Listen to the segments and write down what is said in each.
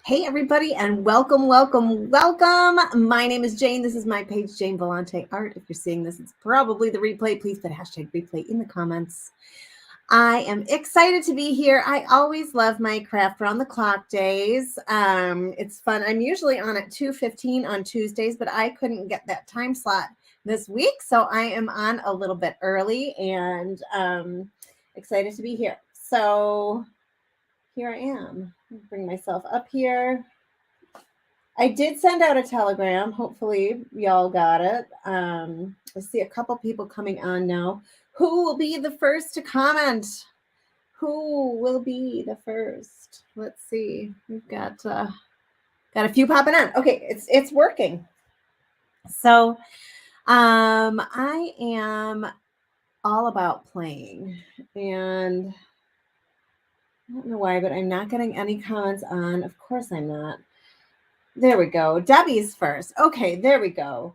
Hey, everybody, and welcome, welcome, welcome. My name is Jane. This is my page, Jane Volante Art. If you're seeing this, it's probably the replay. Please put hashtag replay in the comments. I am excited to be here. I always love my craft around the clock days. It's fun. I'm usually on at 2:15 on Tuesdays, but I couldn't get that time slot this week, so I am on a little bit early and excited to be here. So here I am. Bring myself up here. I did send out a telegram. Hopefully, y'all got it. I see a couple people coming on now. Who will be the first to comment? Who will be the first? Let's see. We've got a few popping on. Okay, it's working. So, I am all about playing, and I don't know why, but I'm not getting any comments on. Of course, I'm not. There we go. Debbie's first. Okay, there we go.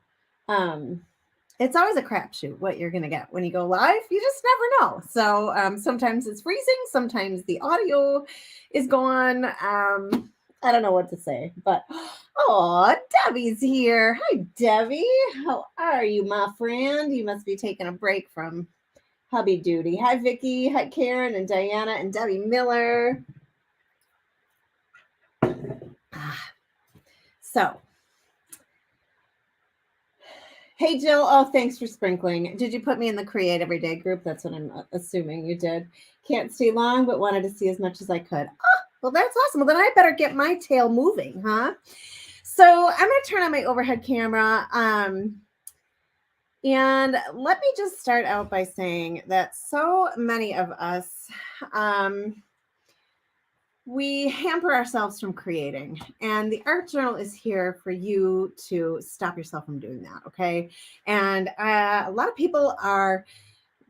It's always a crapshoot what you're going to get when you go live. You just never know. So sometimes it's freezing. Sometimes the audio is gone. I don't know what to say, but oh, Debbie's here. Hi, Debbie. How are you, my friend? You must be taking a break from hubby duty. Hi, Vicky. Hi, Karen and Diana and Debbie Miller. So, hey, Jill. Oh, thanks for sprinkling. Did you put me in the Create Everyday group? That's what I'm assuming you did. Can't stay long, but wanted to see as much as I could. Oh, well, that's awesome. Well, then I better get my tail moving, huh? So I'm going to turn on my overhead camera. And let me just start out by saying that so many of us, we hamper ourselves from creating, and the art journal is here for you to stop yourself from doing that. Okay. And a lot of people are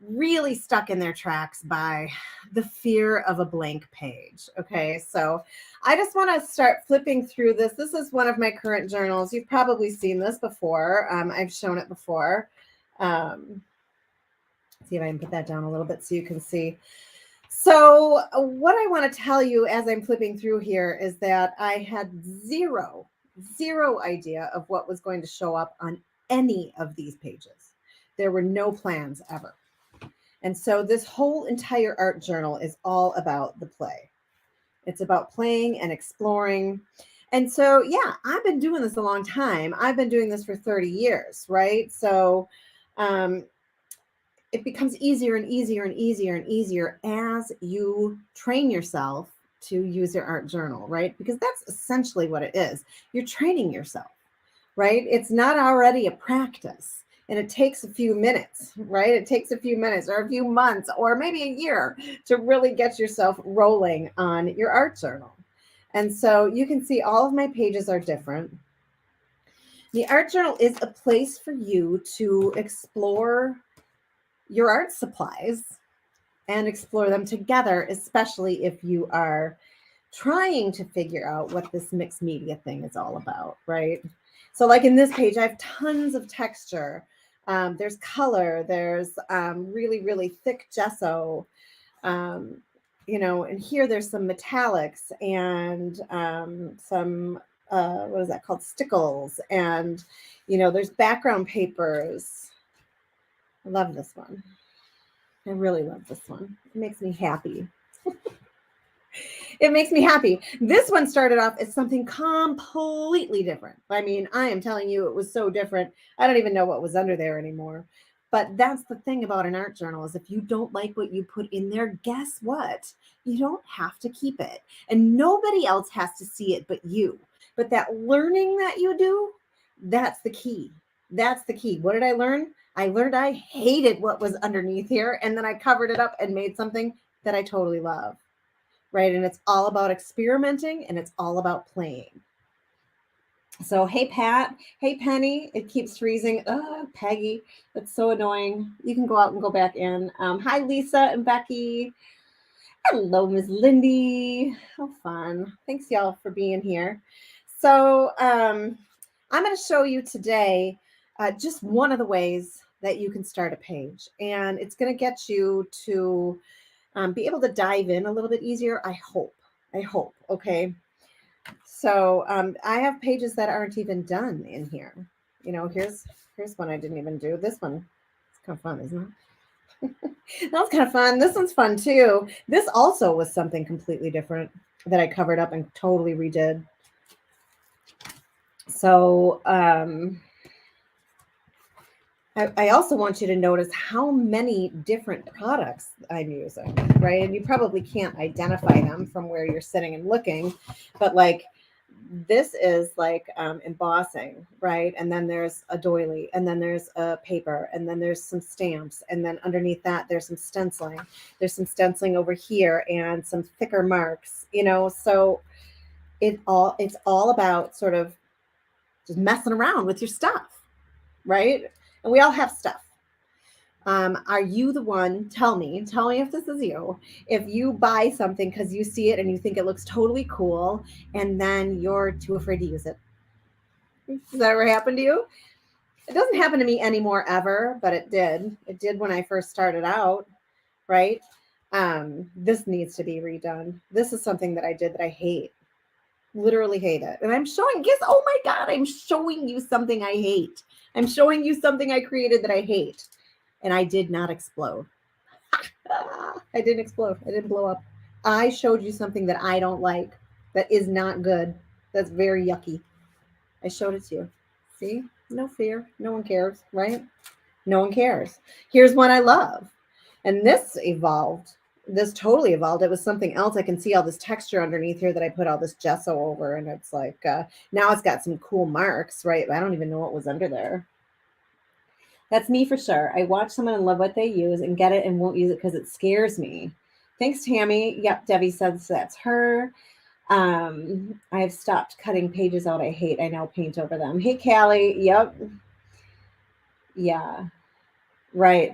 really stuck in their tracks by the fear of a blank page. Okay. So I just want to start flipping through this. This is one of my current journals. You've probably seen this before. I've shown it before. See if I can put that down a little bit so you can see. So what I want to tell you as I'm flipping through here is that I had zero idea of what was going to show up on any of these pages. There were no plans ever. And so this whole entire art journal is all about the play. It's about playing and exploring. And so, yeah, I've been doing this a long time. I've been doing this for 30 years, right? So it becomes easier and easier and easier and easier as you train yourself to use your art journal, right? Because that's essentially what it is. You're training yourself, right? It's not already a practice. And it takes a few minutes, right? It takes a few minutes or a few months or maybe a year to really get yourself rolling on your art journal. And so you can see all of my pages are different. The art journal is a place for you to explore your art supplies and explore them together, especially if you are trying to figure out what this mixed media thing is all about, right? So like in this page, I have tons of texture. There's color, there's really, really thick gesso, and here there's some metallics and some, what is that called? Stickles. And, there's background papers. I love this one. I really love this one. It makes me happy. It makes me happy. This one started off as something completely different. I mean, I am telling you, it was so different. I don't even know what was under there anymore. But that's the thing about an art journal is if you don't like what you put in there, guess what? You don't have to keep it. And nobody else has to see it but you. But that learning that you do, that's the key. That's the key. What did I learn? I learned I hated what was underneath here, and then I covered it up and made something that I totally love, right? And it's all about experimenting, and it's all about playing. So, hey, Pat. Hey, Penny. It keeps freezing. Oh, Peggy. That's so annoying. You can go out and go back in. Hi, Lisa and Becky. Hello, Ms. Lindy. How fun. Thanks, y'all, for being here. So, I'm going to show you today just one of the ways that you can start a page. And it's going to get you to be able to dive in a little bit easier, I hope. Okay. So I have pages that aren't even done in here. You know, here's one I didn't even do. This one, it's kind of fun, isn't it? That was kind of fun. This one's fun too. This also was something completely different that I covered up and totally redid. So I also want you to notice how many different products I'm using, right? And you probably can't identify them from where you're sitting and looking, but like this is like embossing, right? And then there's a doily, and then there's a paper, and then there's some stamps, and then underneath that there's some stenciling. There's some stenciling over here and some thicker marks, you know. So it's all about sort of just messing around with your stuff, right? And we all have stuff. Are you the one? Tell me if this is you. If you buy something because you see it and you think it looks totally cool, and then you're too afraid to use it. Does that ever happen to you? It doesn't happen to me anymore ever, but it did. It did when I first started out, right? This needs to be redone. This is something that I did that I hate. Literally hate it. And I'm showing, guess, oh my God, I'm showing you something I hate. I'm showing you something I created that I hate. And I did not explode. I didn't explode. I didn't blow up. I showed you something that I don't like, that is not good, that's very yucky. I showed it to you. See? No fear. No one cares, right? No one cares. Here's one I love. And this evolved. This totally evolved. It was something else. I can see all this texture underneath here that I put all this gesso over. And it's like, now it's got some cool marks, right? I don't even know what was under there. That's me for sure. I watch someone and love what they use and get it and won't use it because it scares me. Thanks, Tammy. Yep, Debbie says that's her. I've stopped cutting pages out I hate. I now paint over them. Hey, Callie. Yep. Yeah. Right.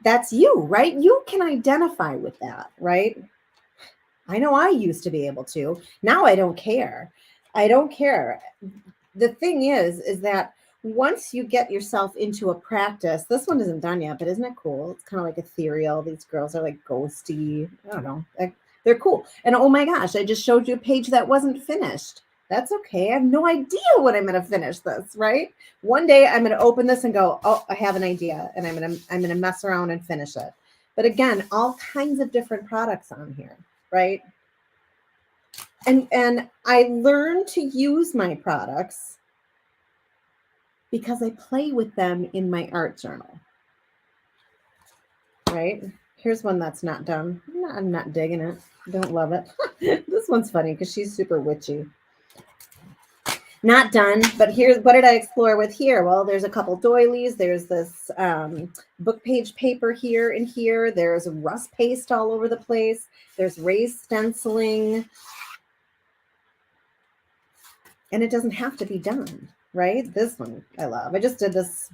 That's you, right? You can identify with that, right? I know I used to be able to. Now I don't care. I don't care. The thing is that once you get yourself into a practice, this one isn't done yet, but isn't it cool? It's kind of like ethereal. These girls are like ghosty. I don't know. They're cool. And oh my gosh, I just showed you a page that wasn't finished. That's okay. I have no idea when I'm going to finish this, right? One day I'm going to open this and go, oh, I have an idea, and I'm going to mess around and finish it. But again, all kinds of different products on here, right? And I learned to use my products because I play with them in my art journal, right? Here's one that's not done. I'm not digging it. Don't love it. This one's funny because she's super witchy. Not done, but here's what did I explore with here? Well, there's a couple doilies. There's this book page paper here and here. There's rust paste all over the place. There's raised stenciling. And it doesn't have to be done, right? This one I love. I just did this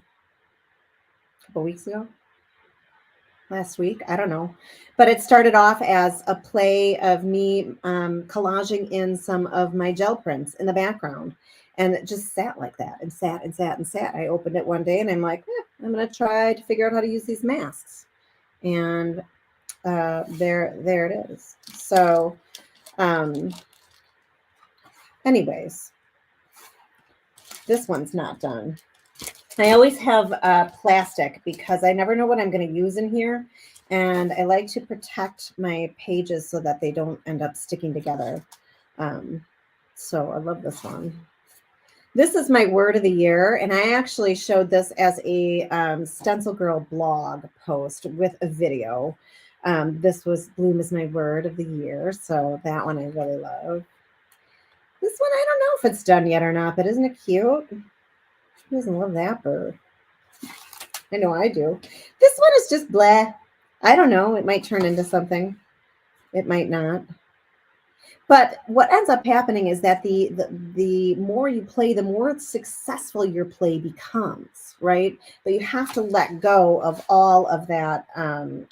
a couple weeks ago. Last week, I don't know, but it started off as a play of me collaging in some of my gel prints in the background, and it just sat like that and sat and sat and sat. I opened it one day and I'm like, I'm gonna try to figure out how to use these masks, and there it is. So anyways, this one's not done. I always have plastic because I never know what I'm going to use in here. And I like to protect my pages so that they don't end up sticking together. So I love this one. This is my word of the year. And I actually showed this as a Stencil Girl blog post with a video. This was Bloom is my word of the year. So that one I really love. This one, I don't know if it's done yet or not, but isn't it cute? Who doesn't love that bird? I know I do. This one is just blah. I don't know. It might turn into something. It might not. But what ends up happening is that the more you play, the more successful your play becomes, right? But you have to let go of all of that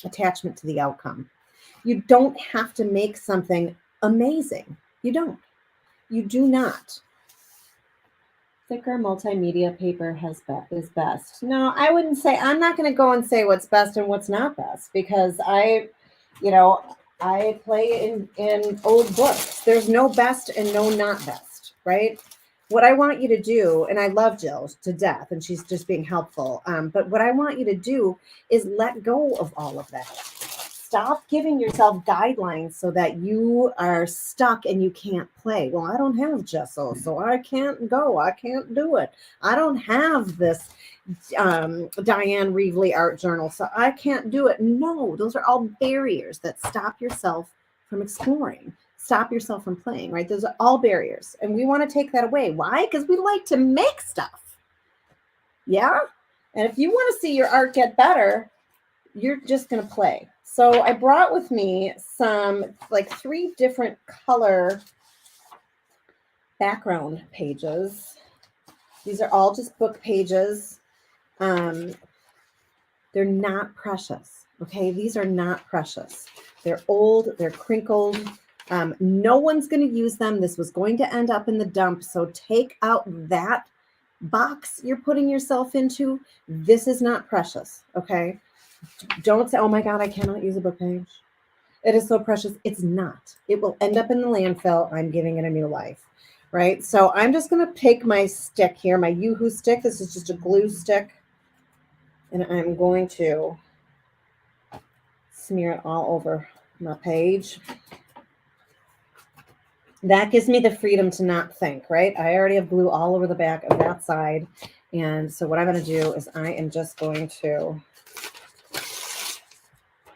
attachment to the outcome. You don't have to make something amazing. You don't. You do not. Thicker multimedia paper is best. No, I wouldn't say, I'm not going to go and say what's best and what's not best, because I I play in old books. There's no best and no not best, right? What I want you to do, and I love Jill to death, and she's just being helpful. But what I want you to do is let go of all of that. Stop giving yourself guidelines so that you are stuck and you can't play. Well, I don't have gesso, so I can't go. I can't do it. I don't have this Diane Reevely art journal, so I can't do it. No, those are all barriers that stop yourself from exploring, stop yourself from playing, right? Those are all barriers. And we want to take that away. Why? Because we like to make stuff. Yeah. And if you want to see your art get better, you're just going to play. So I brought with me some like 3 different color background pages. These are all just book pages. They're not precious. Okay. These are not precious. They're old. They're crinkled. No one's going to use them. This was going to end up in the dump. So take out that box you're putting yourself into. This is not precious. Okay. Don't say, oh my God, I cannot use a book page. It is so precious. It's not. It will end up in the landfill. I'm giving it a new life. Right. So I'm just going to take my stick here, my Yoo-Hoo stick. This is just a glue stick. And I'm going to smear it all over my page. That gives me the freedom to not think, right? I already have glue all over the back of that side. And so what I'm going to do is I am just going to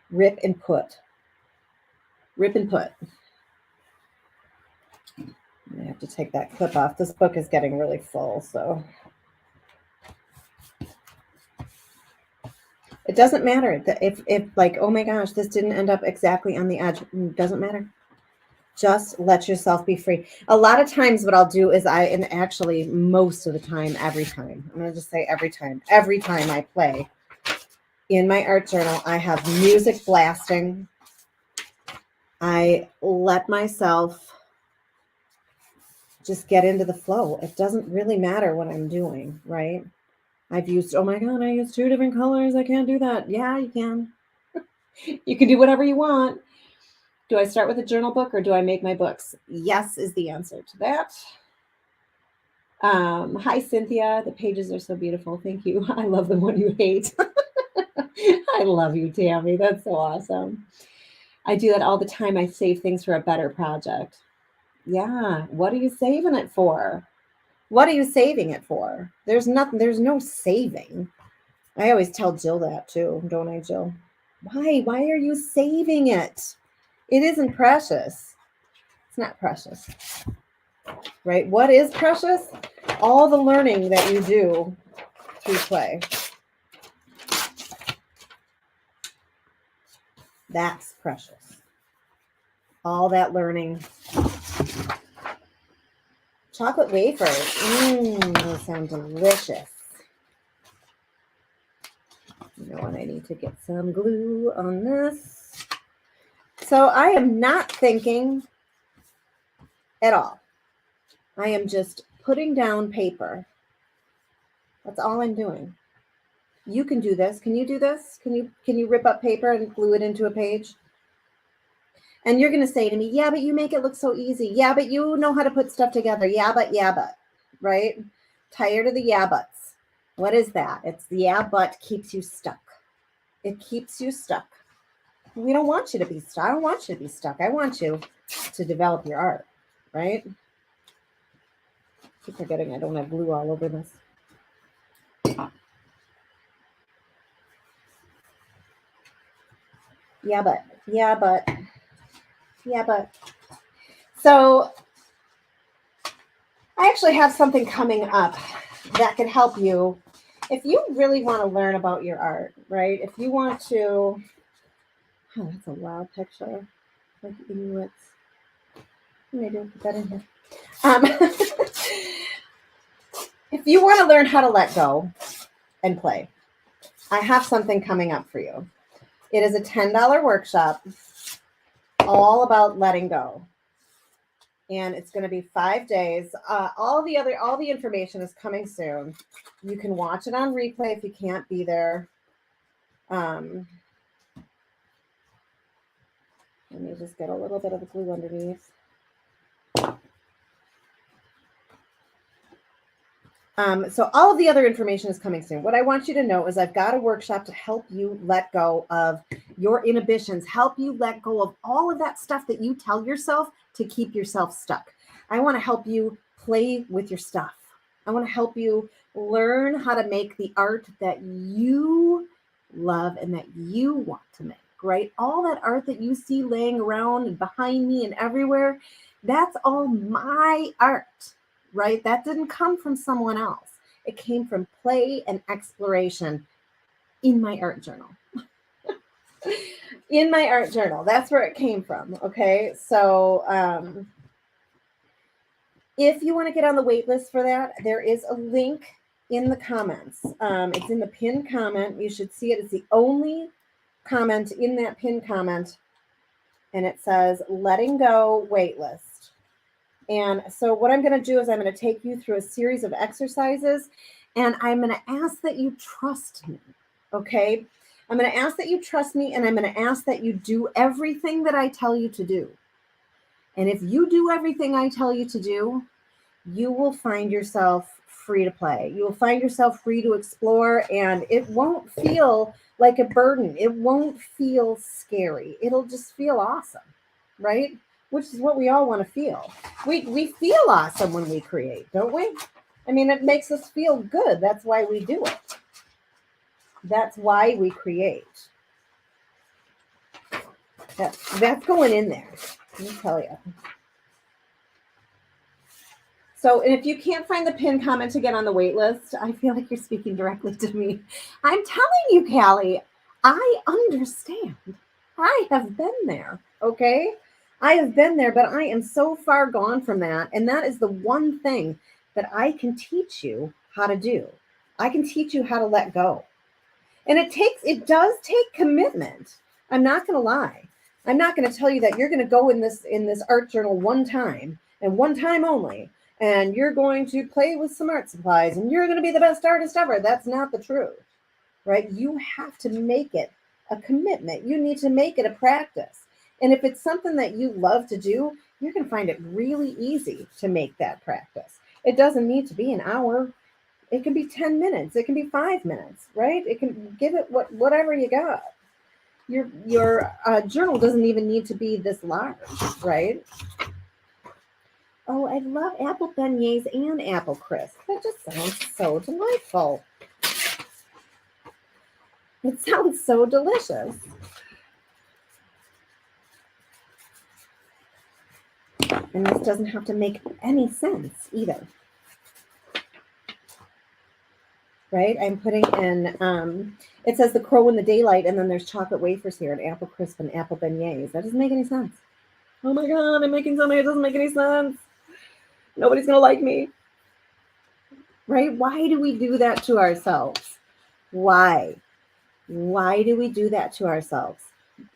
rip and put. Rip and put. I have to take that clip off. This book is getting really full, so. It doesn't matter if like, oh my gosh, this didn't end up exactly on the edge. It doesn't matter. Just let yourself be free. A lot of times what I'll do is and actually most of the time, every time, I'm going to just say every time I play in my art journal, I have music blasting. I let myself just get into the flow. It doesn't really matter what I'm doing, right? I've used, oh my God, I used 2 different colors. I can't do that. Yeah, you can. You can do whatever you want. Do I start with a journal book or do I make my books? Yes is the answer to that. Hi, Cynthia. The pages are so beautiful. Thank you. I love the one you hate. I love you, Tammy. That's so awesome. I do that all the time. I save things for a better project. Yeah. What are you saving it for? What are you saving it for? There's nothing. There's no saving. I always tell Jill that too, don't I, Jill? Why? Why are you saving it? It isn't precious. It's not precious. Right? What is precious? All the learning that you do through play. That's precious. All that learning. Chocolate wafers. Those sound delicious. You know what? I need to get some glue on this. So I am not thinking at all. I am just putting down paper. That's all I'm doing. You can do this. Can you do this? Can you rip up paper and glue it into a page? And you're going to say to me, yeah, but you make it look so easy. Yeah, but you know how to put stuff together. Yeah, but, right? Tired of the yeah, buts. What is that? It's the yeah, but keeps you stuck. It keeps you stuck. We don't want you to be stuck. I don't want you to be stuck. I want you to develop your art, right? I keep forgetting I don't have glue all over this. Yeah, but. So I actually have something coming up that can help you if you really want to learn about your art, right? If you want to, oh, that's a wild picture, like Inuits. Maybe I'll put that in here. If you want to learn how to let go and play, I have something coming up for you. It is a $10 workshop all about letting go. And it's going to be 5 days. All the information is coming soon. You can watch it on replay if you can't be there. Let Let me just get a little bit of the glue underneath. So all of the other information is coming soon. What I want you to know is I've got a workshop to help you let go of your inhibitions, help you let go of all of that stuff that you tell yourself to keep yourself stuck. I want to help you play with your stuff. I want to help you learn how to make the art that you love and that you want to make, right? All that art that you see laying around and behind me and everywhere, that's all my art. Right? That didn't come from someone else. It came from play and exploration in my art journal. In my art journal. That's where it came from. Okay. So if you want to get on the wait list for that, there is a link in the comments. It's in the pinned comment. You should see it. It's the only comment in that pinned comment. And it says letting go wait list. And so what I'm going to do is I'm going to take you through a series of exercises, and I'm going to ask that you trust me, okay? I'm going to ask that you trust me, and I'm going to ask that you do everything that I tell you to do. And if you do everything I tell you to do, you will find yourself free to play. You will find yourself free to explore, and it won't feel like a burden. It won't feel scary. It'll just feel awesome, right? Which is what we all want to feel. We feel awesome when we create, don't we? I mean, it makes us feel good. That's why we do it. That's why we create. That's going in there. Let me tell you. So, and if you can't find the pinned comment to get on the wait list, I feel like you're speaking directly to me. I'm telling you, Callie, I understand. I have been there, okay? I have been there, but I am so far gone from that. And that is the one thing that I can teach you how to do. I can teach you how to let go. And it does take commitment. I'm not going to lie. I'm not going to tell you that you're going to go in this art journal one time and one time only, and you're going to play with some art supplies and you're going to be the best artist ever. That's not the truth, right? You have to make it a commitment. You need to make it a practice. And if it's something that you love to do, you're going to find it really easy to make that practice. It doesn't need to be an hour. It can be 10 minutes. It can be 5 minutes, right? It can give it whatever you got. Your journal doesn't even need to be this large, right? Oh, I love apple beignets and apple crisp. That just sounds so delightful. It sounds so delicious. And this doesn't have to make any sense either. Right? I'm putting in, it says the crow in the daylight, and then there's chocolate wafers here, and apple crisp and apple beignets. That doesn't make any sense. Oh my God, I'm making something that doesn't make any sense. Nobody's going to like me. Right? Why do we do that to ourselves? Why? Why do we do that to ourselves?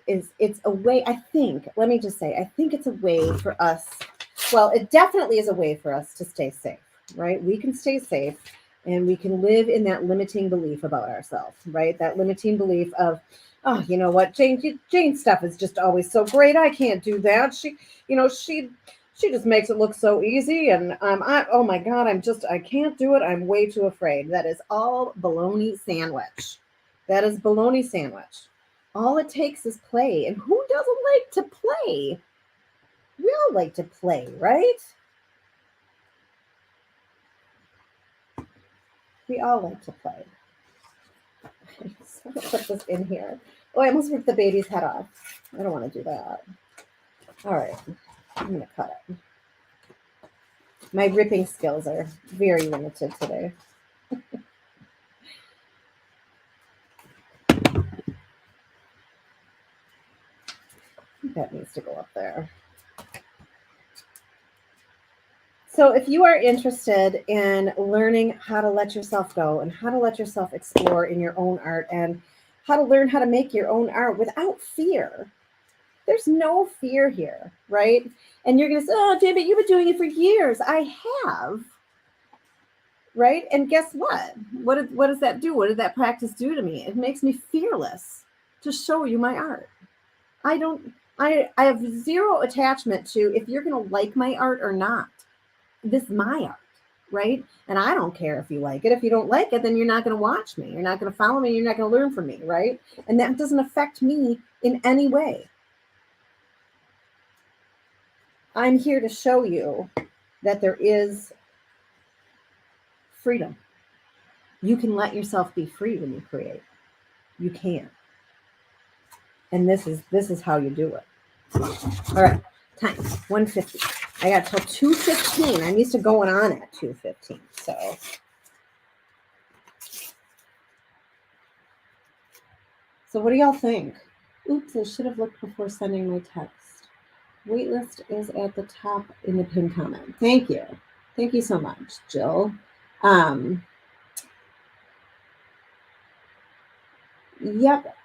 It's a way, I think it's a way for us. Well, it definitely is a way for us to stay safe, right? We can stay safe and we can live in that limiting belief about ourselves, right? That limiting belief of, oh, you know what, Jane's stuff is just always so great. I can't do that. She just makes it look so easy. And oh my God, I can't do it. I'm way too afraid. That is all baloney sandwich. That is baloney sandwich. All it takes is play. And who doesn't like to play? We all like to play, right? We all like to play. I'm just going to put this in here. Oh, I almost ripped the baby's head off. I don't want to do that. All right. I'm going to cut it. My ripping skills are very limited today. That needs to go up there. So if you are interested in learning how to let yourself go and how to let yourself explore in your own art and how to learn how to make your own art without fear, there's no fear here, right? And you're going to say, oh, David, you've been doing it for years. I have, right? And guess what? What does that do? What did that practice do to me? It makes me fearless to show you my art. I don't I have zero attachment to if you're going to like my art or not. This is my art, right? And I don't care if you like it. If you don't like it, then you're not going to watch me. You're not going to follow me. You're not going to learn from me, right? And that doesn't affect me in any way. I'm here to show you that there is freedom. You can let yourself be free when you create. You can. And this is how you do it. All right, time 1:50. I got till 2:15. I'm used to going on at 2:15. So what do y'all think? Oops, I should have looked before sending my text. Waitlist is at the top in the pinned comment. Thank you. Thank you so much, Jill. Yep.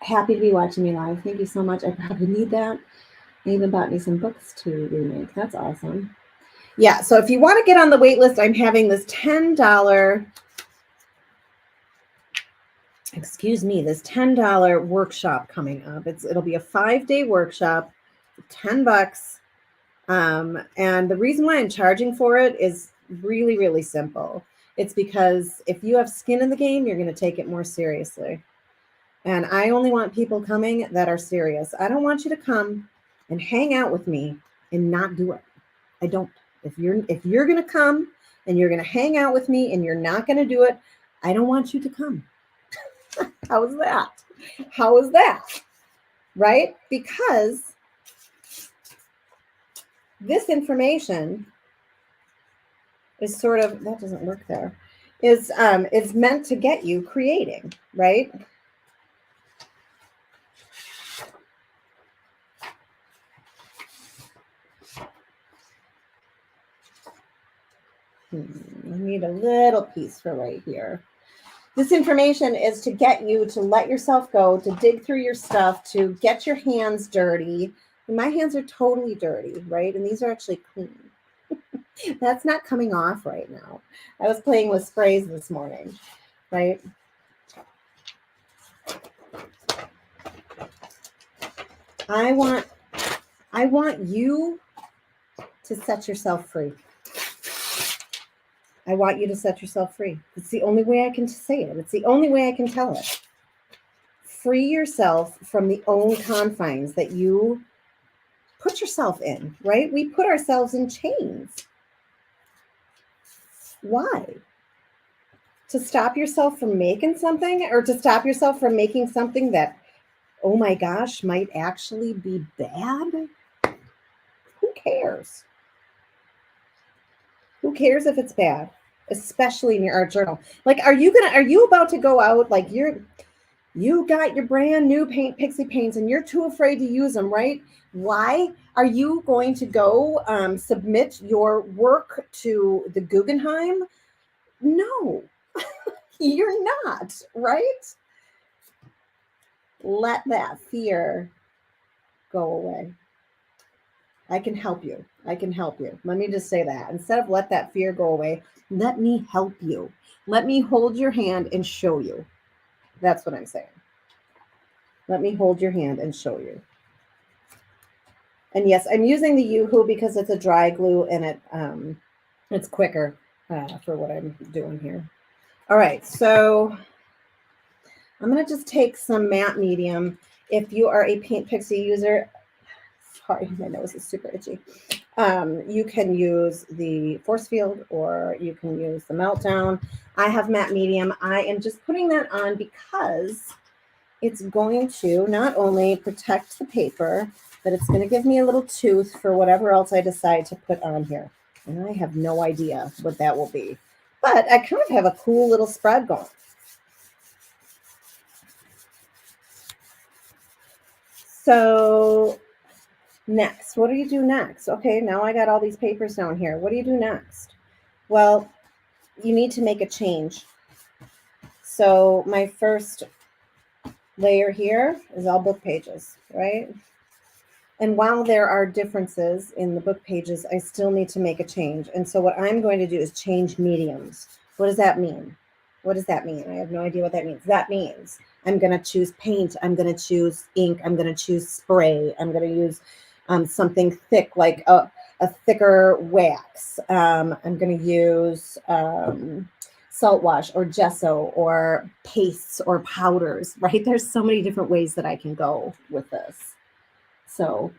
Happy to be watching me live. Thank you so much. I probably need that. I even bought me some books to remake. That's awesome. Yeah, so if you want to get on the wait list, I'm having this $10, this $10 workshop coming up. It'll be a 5-day workshop, $10. And the reason why I'm charging for it is really, really simple. It's because if you have skin in the game, you're going to take it more seriously. And I only want people coming that are serious. I don't want you to come and hang out with me and not do it. I don't. If you're going to come and you're going to hang out with me and you're not going to do it, I don't want you to come. How is that? How is that? Right? Because this information is sort of, that doesn't work there, is meant to get you creating, right? I need a little piece for right here. This information is to get you to let yourself go, to dig through your stuff, to get your hands dirty. And my hands are totally dirty, right? And these are actually clean. That's not coming off right now. I was playing with sprays this morning, right? I want you to set yourself free. I want you to set yourself free. It's the only way I can say it. It's the only way I can tell it. Free yourself from the own confines that you put yourself in, right? We put ourselves in chains. Why? To stop yourself from making something, or to stop yourself from making something that, oh my gosh, might actually be bad? Who cares? Who cares if it's bad? Especially in your art journal. Like, are you about to go out, like you got your brand new Pixie paints and you're too afraid to use them, right? Why are you going to go submit your work to the Guggenheim? No, you're not, right? Let that fear go away. I can help you. I can help you. Let me just say that. Instead of let that fear go away, let me help you. Let me hold your hand and show you. That's what I'm saying. Let me hold your hand and show you. And yes, I'm using the Yoo-Hoo because it's a dry glue and it's quicker for what I'm doing here. All right, so I'm going to just take some matte medium. If you are a Paint Pixie user, sorry, my nose is super itchy. You can use the force field or you can use the meltdown. I have matte medium. I am just putting that on because it's going to not only protect the paper, but it's going to give me a little tooth for whatever else I decide to put on here. And I have no idea what that will be. But I kind of have a cool little spread going. So next, what do you do next? Okay, now I got all these papers down here. What do you do next? Well, you need to make a change. So my first layer here is all book pages, right? And while there are differences in the book pages, I still need to make a change. And so what I'm going to do is change mediums. What does that mean? What does that mean? I have no idea what that means. That means I'm going to choose paint. I'm going to choose ink. I'm going to choose spray. I'm going to use something thick, like a thicker wax. I'm going to use salt wash or gesso or pastes or powders, right? There's so many different ways that I can go with this. So,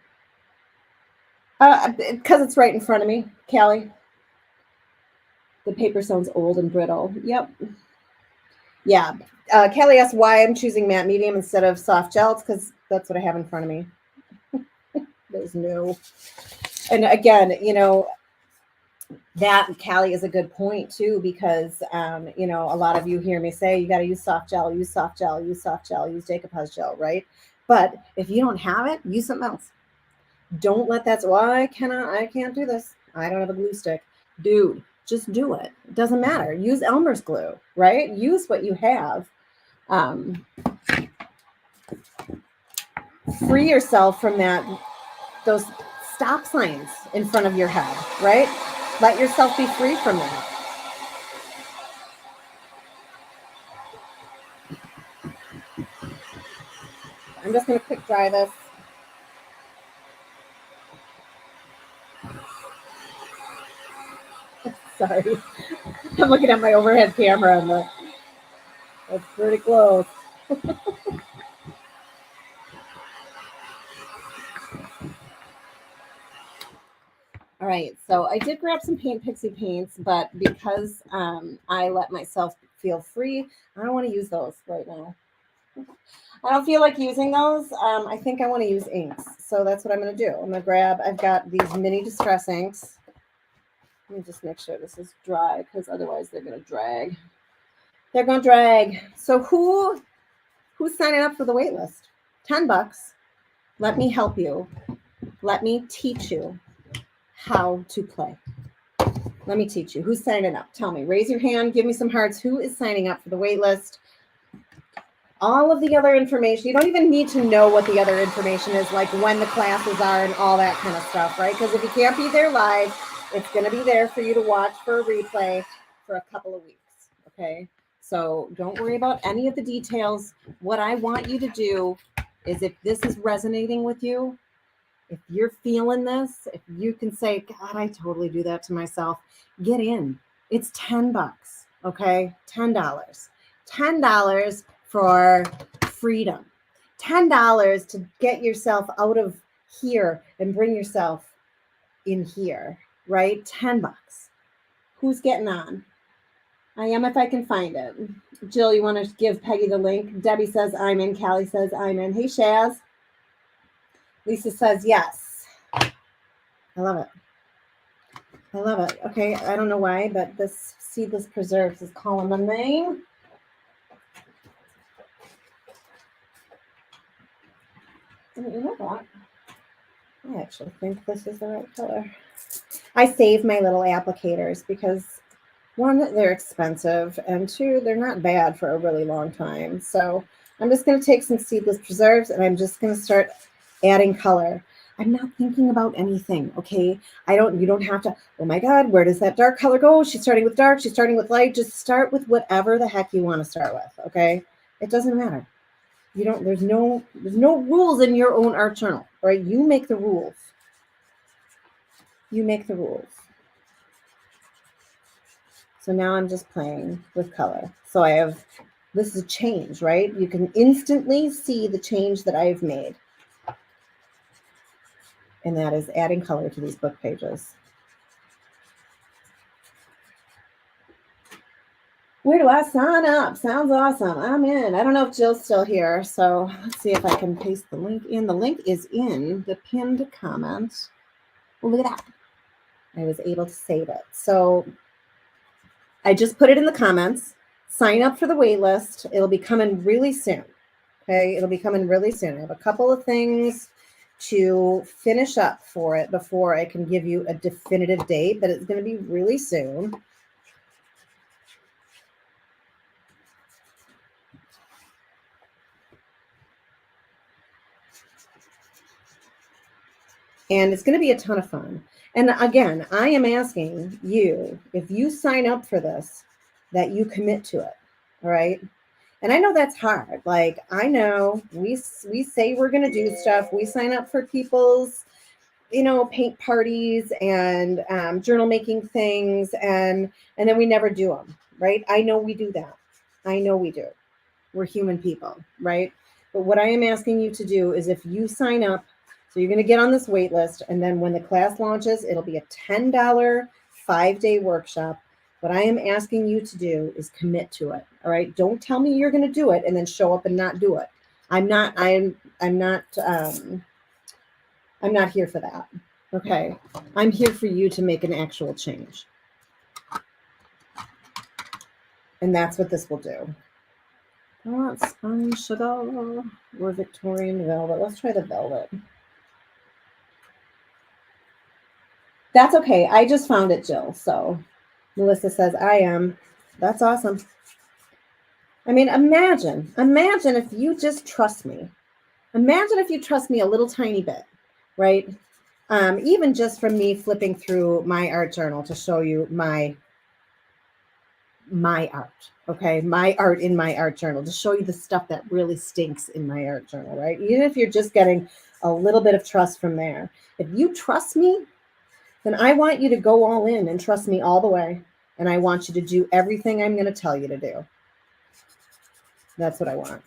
because it's right in front of me, Callie. The paper sounds old and brittle. Yep. Yeah. Kelly asked why I'm choosing matte medium instead of soft gel. It's because that's what I have in front of me. There's no. And again, you know, that, Callie, is a good point too, because, you know, a lot of you hear me say, you got to use soft gel, use soft gel, use soft gel, use decoupage gel, right? But if you don't have it, use something else. Don't let that, well, I can't do this. I don't have a glue stick. Dude, just do it. It doesn't matter. Use Elmer's glue, right? Use what you have. Free yourself from those stop signs in front of your head, right? Let yourself be free from that. I'm just going to quick dry this. Sorry. I'm looking at my overhead camera and that's pretty close. All right, so I did grab some Paint Pixie paints, but because I let myself feel free, I don't want to use those right now. I don't feel like using those. I think I want to use inks. So that's what I'm going to do. I'm going to grab, I've got these mini distress inks. Let me just make sure this is dry because otherwise they're going to drag. They're going to drag. So who's signing up for the wait list? $10. Let me help you. Let me teach you how to play. Let me teach you. Who's signing up? Tell me. Raise your hand. Give me some hearts. Who is signing up for the wait list? All of the other information. You don't even need to know what the other information is, like when the classes are and all that kind of stuff, right? Because if you can't be there live, it's going to be there for you to watch for a replay for a couple of weeks, okay? So don't worry about any of the details. What I want you to do is, if this is resonating with you, if you're feeling this, if you can say, God, I totally do that to myself, get in. It's $10, okay? $10. $10 for freedom. $10 to get yourself out of here and bring yourself in here, right? $10. Who's getting on? I am if I can find it. Jill, you want to give Peggy the link? Debbie says I'm in. Callie says I'm in. Hey, Shaz. Lisa says yes. I love it. I love it. Okay, I don't know why, but this Seedless Preserves is calling my name. You know what? I actually think this is the right color. I save my little applicators because, one, they're expensive, and two, they're not bad for a really long time. So I'm just going to take some Seedless Preserves and I'm just going to start adding color. I'm not thinking about anything, okay? You don't have to, oh my God, where does that dark color go? She's starting with dark, she's starting with light. Just start with whatever the heck you want to start with, okay? It doesn't matter. There's no rules in your own art journal, right? You make the rules. You make the rules. So now I'm just playing with color. So this is a change, right? You can instantly see the change that I've made. And that is adding color to these book pages. Where do I sign up? Sounds awesome. I'm in. I don't know if Jill's still here. So let's see if I can paste the link in. The link is in the pinned comment. Oh, look at that. I was able to save it. So I just put it in the comments. Sign up for the wait list. It'll be coming really soon. Okay, it'll be coming really soon. I have a couple of things to finish up for it before I can give you a definitive date, but it's going to be really soon. And it's going to be a ton of fun. And again, I am asking you, if you sign up for this, that you commit to it. All right. And I know that's hard. Like, I know we say we're going to do stuff. We sign up for people's, paint parties and journal making things, and then we never do them. Right. I know we do that. I know we do. We're human people. Right. But what I am asking you to do is, if you sign up, so you're going to get on this wait list, and then when the class launches, it'll be a $10 5-day workshop. What I am asking you to do is commit to it. All right. Don't tell me you're going to do it and then show up and not do it. I'm not here for that. Okay. I'm here for you to make an actual change. And that's what this will do. I want spun sugar or Victorian velvet. Let's try the velvet. That's okay. I just found it, Jill. So Melissa says, I am. That's awesome. I mean, imagine if you just trust me. Imagine if you trust me a little tiny bit, right? Even just from me flipping through my art journal to show you my art, okay? My art in my art journal, to show you the stuff that really stinks in my art journal, right? Even if you're just getting a little bit of trust from there. If you trust me, then I want you to go all in and trust me all the way. And I want you to do everything I'm going to tell you to do. That's what I want.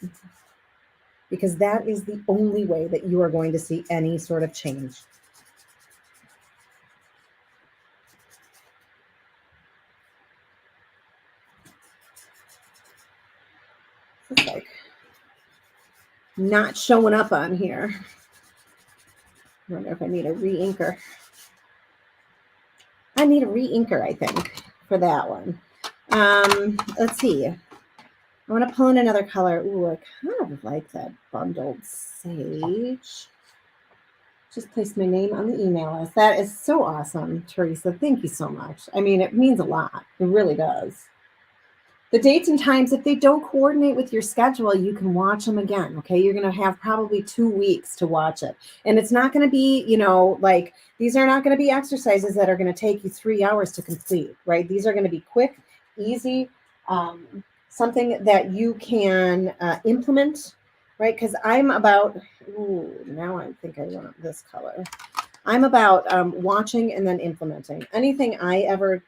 Because that is the only way that you are going to see any sort of change. It's like not showing up on here. I wonder if I need a re-inker. I need a re-inker, I think, for that one. Let's see. I want to pull in another color. Ooh, I kind of like that bundled sage. Just placed my name on the email list. That is so awesome, Teresa. Thank you so much. I mean, it means a lot. It really does. The dates and times, if they don't coordinate with your schedule, you can watch them again. Okay. You're going to have probably 2 weeks to watch it. And it's not going to be, like, these are not going to be exercises that are going to take you 3 hours to complete, right? These are going to be quick, easy, something that you can implement, right? Because I'm about, now I think I want this color. I'm about watching and then implementing. Anything I ever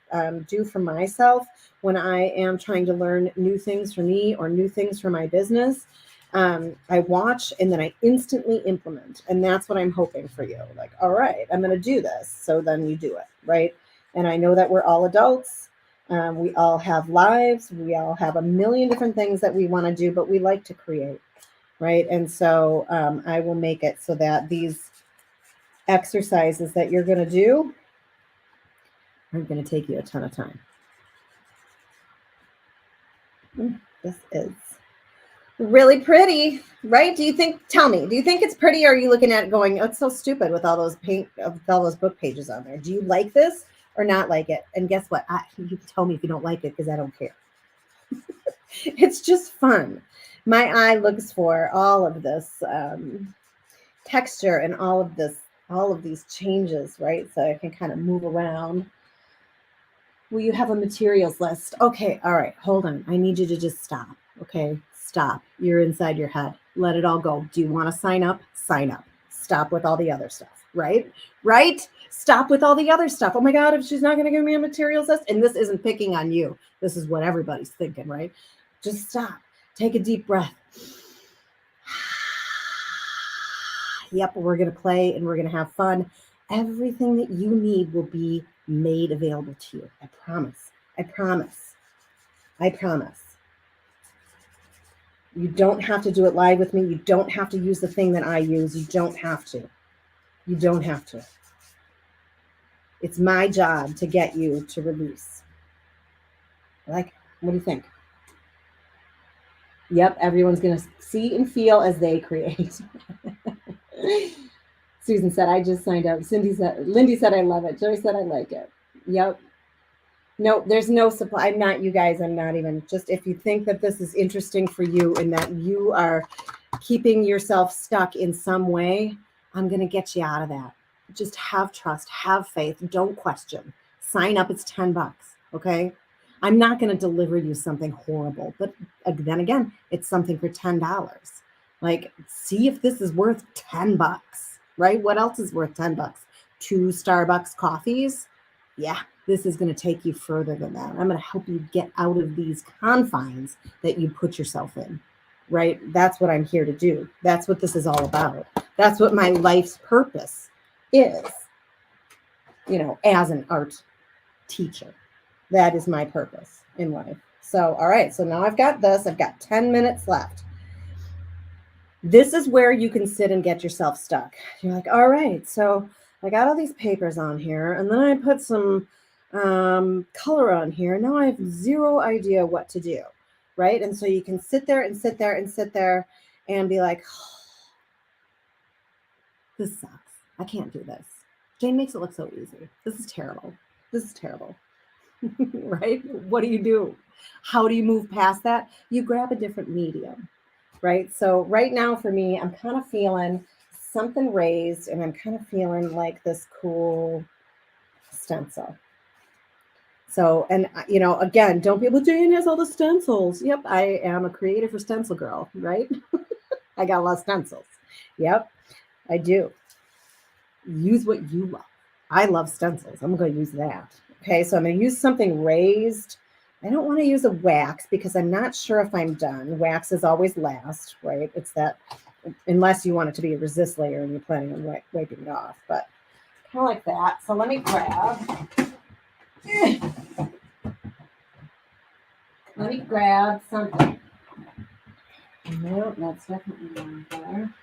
do for myself when I am trying to learn new things for me or new things for my business, I watch and then I instantly implement. And that's what I'm hoping for you. Like, all right, I'm going to do this. So then you do it, right? And I know that we're all adults. We all have lives. We all have a million different things that we want to do, but we like to create, right? And so I will make it so that these exercises that you're going to do are going to take you a ton of time. This is really pretty, right? Tell me, do you think it's pretty? Or are you looking at it going, oh, it's so stupid with all those all those book pages on there? Do you like this or not like it? And guess what? You can tell me if you don't like it, because I don't care. It's just fun. My eye looks for all of this texture and all of these changes, right? So I can kind of move around. Will you have a materials list? Okay, all right, hold on. I need you to just stop, okay? Stop. You're inside your head. Let it all go. Do you want to sign up? Sign up. Stop with all the other stuff, right? Right? Stop with all the other stuff. Oh my God, if she's not going to give me a materials list, and this isn't picking on you. This is what everybody's thinking, right? Just stop. Take a deep breath. Yep, we're going to play and we're going to have fun. Everything that you need will be made available to you. I promise. I promise. I promise. You don't have to do it live with me. You don't have to use the thing that I use. You don't have to. You don't have to. It's my job to get you to release. Like, what do you think? Yep, everyone's going to see and feel as they create. Susan said, I just signed up. Lindy said, I love it. Joey said, I like it. Yep. No, there's no supply. I'm not, you guys, I'm not even, just if you think that this is interesting for you and that you are keeping yourself stuck in some way, I'm going to get you out of that. Just have trust, have faith. Don't question. Sign up. It's $10. Okay. I'm not going to deliver you something horrible, but then again, it's something for $10. Like, see if this is worth $10, right? What else is worth $10? 2 Starbucks coffees. Yeah, this is going to take you further than that. I'm going to help you get out of these confines that you put yourself in, right? That's what I'm here to do. That's what this is all about. That's what my life's purpose is, as an art teacher. That is my purpose in life. So, all right. So now I've got this. I've got 10 minutes left. This is where you can sit and get yourself stuck. You're like, all right, so I got all these papers on here, and then I put some color on here. Now I have zero idea what to do, right? And so you can sit there and sit there and sit there and be like, oh, this sucks. I can't do this. Jane makes it look so easy. This is terrible. This is terrible. Right? What do? How do you move past that? You grab a different medium, right? So right now for me, I'm kind of feeling something raised, and I'm kind of feeling like this cool stencil. So, and again, don't be able, Jane has all the stencils. Yep, I am a creative for stencil girl, right? I got a lot of stencils. Yep, I do. Use what you love. I love stencils. I'm going to use that. Okay, so I'm going to use something raised. I don't want to use a wax because I'm not sure if I'm done. Wax is always last, right? It's that, unless you want it to be a resist layer and you're planning on wiping it off, but kind of like that. So let me grab something. No, that's definitely not there.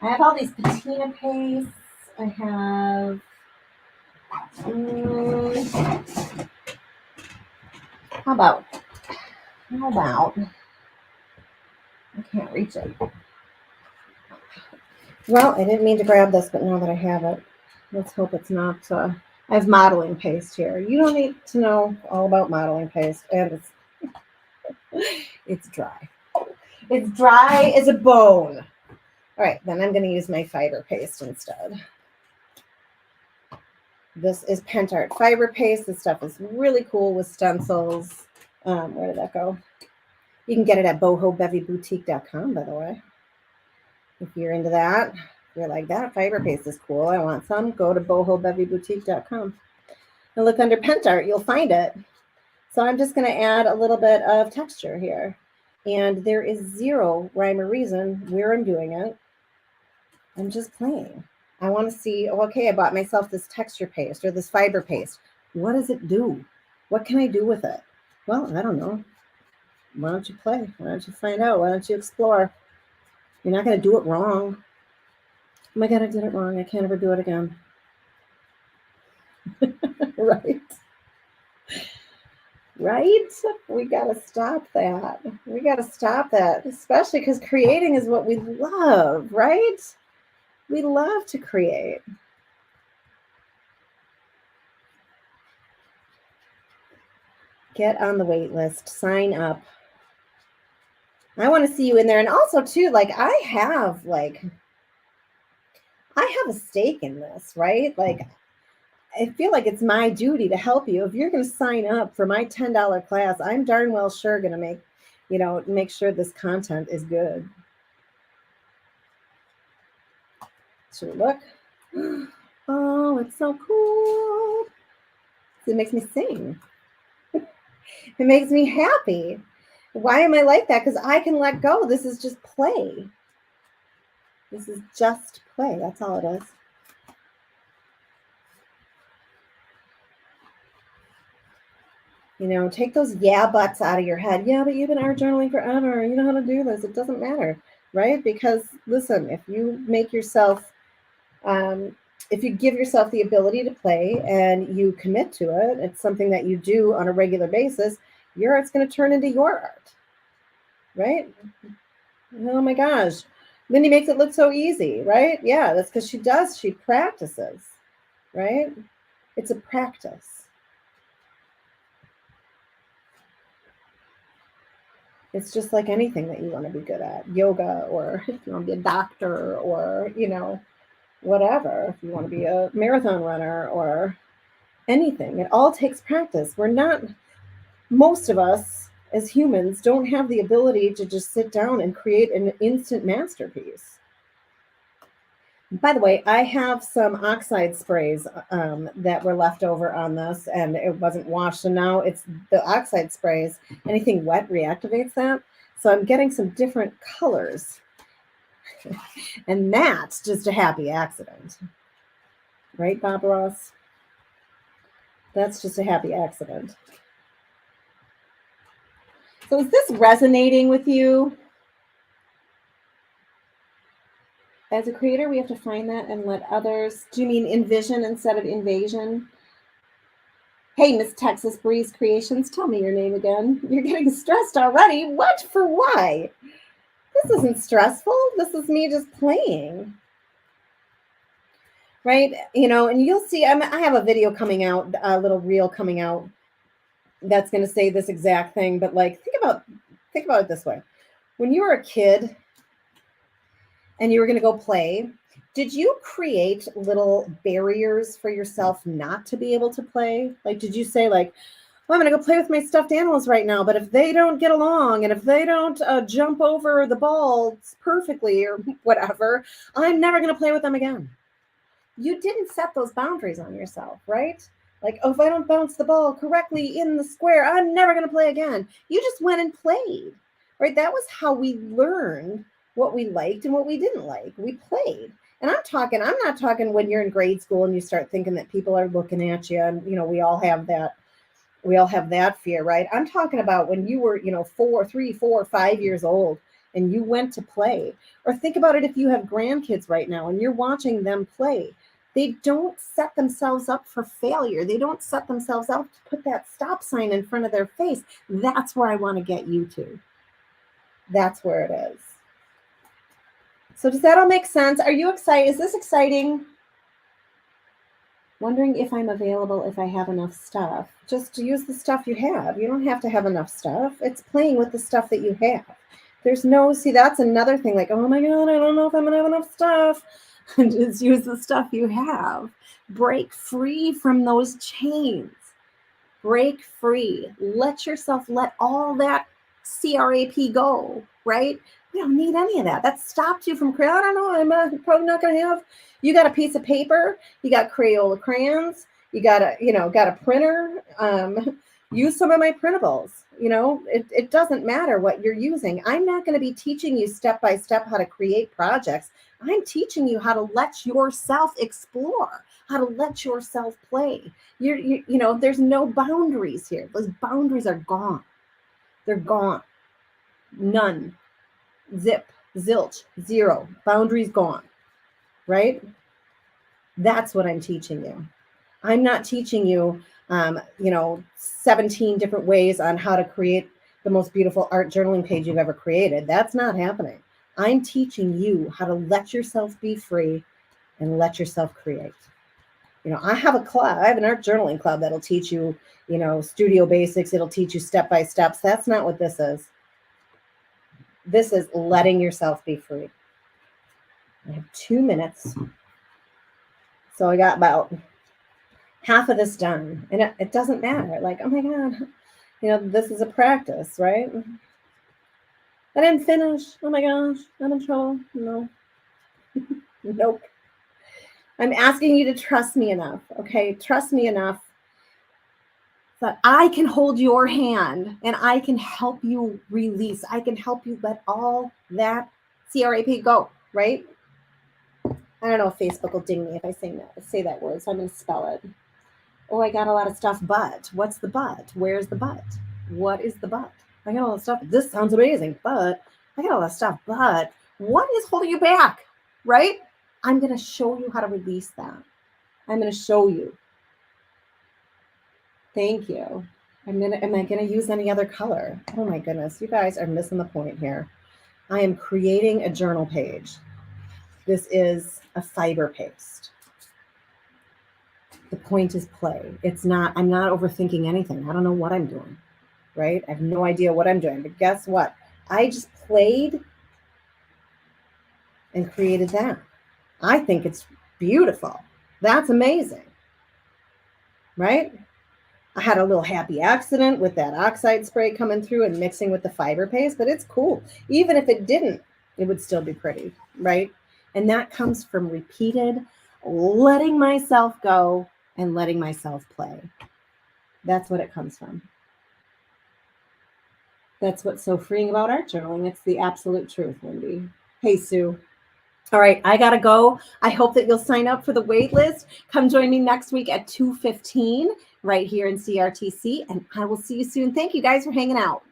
I have all these patina pastes. I have how about I can't reach it. Well, I didn't mean to grab this, but now that I have it, let's hope it's not I have modeling paste here. You don't need to know all about modeling paste, and it's dry. It's dry as a bone. All right, then I'm going to use my fiber paste instead. This is Pentart fiber paste. This stuff is really cool with stencils. Where did that go? You can get it at bohobevyboutique.com, by the way. If you're into that, if you're like, that fiber paste is cool, I want some, go to bohobevyboutique.com. And look under Pentart, you'll find it. So I'm just going to add a little bit of texture here. And there is zero rhyme or reason where I'm doing it. I'm just playing. I want to see, okay, I bought myself this texture paste or this fiber paste. What does it do? What can I do with it? Well, I don't know. Why don't you play? Why don't you find out? Why don't you explore? You're not going to do it wrong. Oh my God, I did it wrong. I can't ever do it again. Right? Right? We got to stop that. We got to stop that, especially because creating is what we love, right? We love to create. Get on the wait list. Sign up. I want to see you in there. And also, too, like, I have a stake in this, right? Like, I feel like it's my duty to help you. If you're going to sign up for my $10 class, I'm darn well sure going to make sure this content is good. So look. Oh, it's so cool. It makes me sing. It makes me happy. Why am I like that? Because I can let go. This is just play. This is just play. That's all it is. Take those yeah buts out of your head. Yeah, but you've been art journaling forever. You know how to do this. It doesn't matter, right? Because listen, if you make yourself, if you give yourself the ability to play and you commit to it, it's something that you do on a regular basis, your art's going to turn into your art, right? Oh my gosh. Lindy makes it look so easy, right? Yeah, that's because she practices, right? It's a practice. It's just like anything that you want to be good at, yoga, or if you want to be a doctor, or, whatever. If you want to be a marathon runner, or anything. It all takes practice. Most of us as humans don't have the ability to just sit down and create an instant masterpiece. By the way, I have some oxide sprays that were left over on this and it wasn't washed. So now it's the oxide sprays. Anything wet reactivates that. So I'm getting some different colors. And that's just a happy accident. Right, Bob Ross? That's just a happy accident. So is this resonating with you? As a creator, we have to find that and let others. Do you mean envision instead of invasion? Hey, Miss Texas Breeze Creations, tell me your name again. You're getting stressed already. What? For why? This isn't stressful. This is me just playing. Right? You know, and you'll see, I have a video coming out, a little reel coming out that's going to say this exact thing. But like, think about it this way. When you were a kid and you were going to go play, did you create little barriers for yourself not to be able to play? Like, did you say like, well, I'm going to go play with my stuffed animals right now, but if they don't get along and if they don't jump over the balls perfectly or whatever, I'm never going to play with them again. You didn't set those boundaries on yourself, right? Like, oh, if I don't bounce the ball correctly in the square, I'm never going to play again. You just went and played, right? That was how we learned what we liked and what we didn't like. We played. And I'm not talking when you're in grade school and you start thinking that people are looking at you and, you know, we all have that fear, right? I'm talking about when you were, you know, 3, 4, 5 years old and you went to play. Or think about it if you have grandkids right now and you're watching them play. They don't set themselves up for failure. They don't set themselves up to put that stop sign in front of their face. That's where I want to get you to. That's where it is. So does that all make sense? Are you excited? Is this exciting? Wondering if I'm available if I have enough stuff. Just use the stuff you have. You don't have to have enough stuff. It's playing with the stuff that you have. See, that's another thing. Like, oh my God, I don't know if I'm gonna have enough stuff. Just use the stuff you have. Break free from those chains. Break free. Let all that CRAP go, right? We don't need any of that. That stopped you from creating. I don't know. I'm probably not going to have. You got a piece of paper. You got Crayola crayons. You got a printer. Use some of my printables. You know, it doesn't matter what you're using. I'm not going to be teaching you step by step how to create projects. I'm teaching you how to let yourself explore, how to let yourself play. You know, there's no boundaries here. Those boundaries are gone. They're gone. None. Zip, zilch, zero. Boundaries gone. Right? That's what I'm teaching you. I'm not teaching you, 17 different ways on how to create the most beautiful art journaling page you've ever created. That's not happening. I'm teaching you how to let yourself be free and let yourself create. You know, I have an art journaling club that'll teach you, you know, studio basics. It'll teach you step by steps. That's not what this is. This is letting yourself be free. I have 2 minutes. So I got about half of this done. And it doesn't matter. Like, oh my God, you know, this is a practice, right? I didn't finish. Oh my gosh, I'm in trouble. No. Nope. I'm asking you to trust me enough, okay? Trust me enough that I can hold your hand and I can help you release. I can help you let all that CRAP go, right? I don't know if Facebook will ding me if I say that word, so I'm going to spell it. Oh, I got a lot of stuff, but what's the but? Where's the but? What is the but? I got all the stuff. This sounds amazing, but I got all that stuff, but what is holding you back, right? I'm going to show you how to release that. I'm going to show you. Thank you. Am I going to use any other color? Oh my goodness, you guys are missing the point here. I am creating a journal page. This is a fiber paste. The point is play. I'm not overthinking anything. I don't know what I'm doing, right? I have no idea what I'm doing, but guess what? I just played and created that. I think it's beautiful. That's amazing. right? I had a little happy accident with that oxide spray coming through and mixing with the fiber paste, but it's cool. Even if it didn't, it would still be pretty, right? And that comes from repeated letting myself go and letting myself play. That's what it comes from. That's what's so freeing about art journaling. It's the absolute truth, Wendy. Hey, Sue. All right, I gotta go. I hope that you'll sign up for the wait list. Come join me next week at 2:15 right here in CRTC, and I will see you soon. Thank you guys for hanging out.